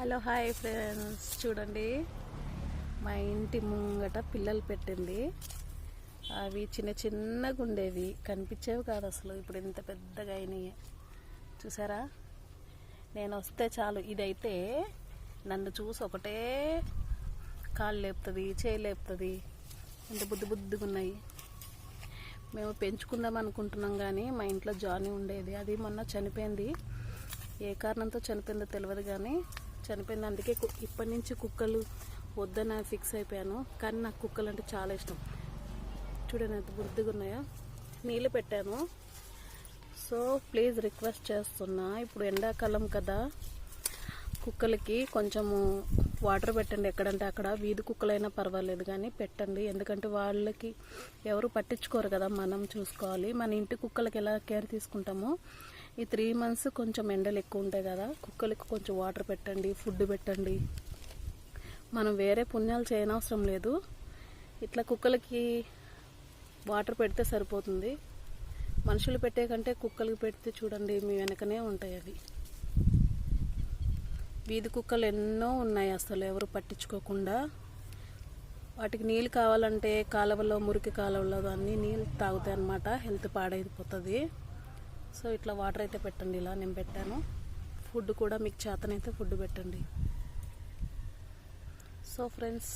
Hello hi friends, చూడండి మా ఇంటి ముంగట పిల్లలు పెట్టింది. అవి చిన్న చిన్నగా ఉండేవి, కనిపించేవి కాదు అసలు. ఇప్పుడు ఇంత పెద్దగా అయినాయి చూసారా. నేను వస్తే చాలు, ఇదైతే నన్ను చూసి ఒకటే కాళ్ళు లేపుతుంది, చేయి లేపుతుంది. ఇంత బుద్ధిగా ఉన్నాయి. మేము పెంచుకుందాం అనుకుంటున్నాం, కానీ మా ఇంట్లో జానీ ఉండేది, అది మొన్న చనిపోయింది. ఏ కారణంతో చనిపోయిందో తెలియదు, కానీ చనిపోయింది. అందుకే ఇప్పటి నుంచి కుక్కలు వద్దని ఫిక్స్ అయిపోయాను. కానీ నాకు కుక్కలు అంటే చాలా ఇష్టం. చూడండి ఎంత బుద్ధిగా ఉన్నాయో. నీళ్ళు పెట్టాను. సో ప్లీజ్ రిక్వెస్ట్ చేస్తున్నా, ఇప్పుడు ఎండాకాలం కదా, కుక్కలకి కొంచెము వాటర్ పెట్టండి. ఎక్కడంటే అక్కడ, వీధి కుక్కలైనా పర్వాలేదు కానీ పెట్టండి. ఎందుకంటే వాళ్ళకి ఎవరు పట్టించుకోరు కదా, మనం చూసుకోవాలి. మన ఇంటి కుక్కలకి ఎలా కేర్ తీసుకుంటామో, ఈ 3 months కొంచెం ఎండలు ఎక్కువ ఉంటాయి కదా, కుక్కలకి కొంచెం వాటర్ పెట్టండి, ఫుడ్ పెట్టండి. మనం వేరే పుణ్యాలు చేయనవసరం లేదు. ఇట్లా కుక్కలకి వాటర్ పెడితే సరిపోతుంది. మనుషులు పెట్టే కంటే కుక్కలకి పెడితే చూడండి, మీ వెనకనే ఉంటాయి అవి. వీధి కుక్కలు ఎన్నో ఉన్నాయి, అసలు ఎవరు పట్టించుకోకుండా. వాటికి నీళ్ళు కావాలంటే కాలువలో, మురికి కాలువలో అన్నీ నీళ్ళు తాగుతాయి అన్నమాట. హెల్త్ పాడైపోతుంది. సో ఇట్లా వాటర్ అయితే పెట్టండి. ఇలా నేను పెట్టాను. ఫుడ్ కూడా మీకు చేతనైతే ఫుడ్ పెట్టండి. సో ఫ్రెండ్స్,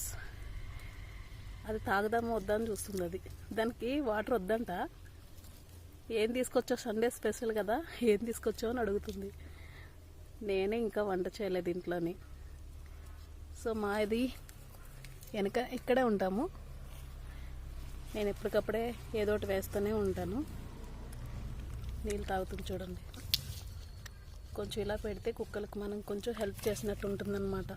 అది తాగుదామో వద్దని చూస్తుంది. అది దానికి వాటర్ వద్దంట. ఏం తీసుకొచ్చావు, సండే స్పెషల్ కదా, ఏం తీసుకొచ్చావు అని అడుగుతుంది. నేనే ఇంకా వంట చేయలేదు ఇంట్లోని. సో మాది వెనక ఇక్కడే ఉంటాము. నేను ఎప్పటికప్పుడే ఏదో ఒకటి వేస్తూనే ఉంటాను. నీళ్ళు తాగుతుంది చూడండి. కొంచెం ఇలా పెడితే కుక్కలకు మనం కొంచెం హెల్ప్ చేసినట్టు ఉంటుందన్నమాట.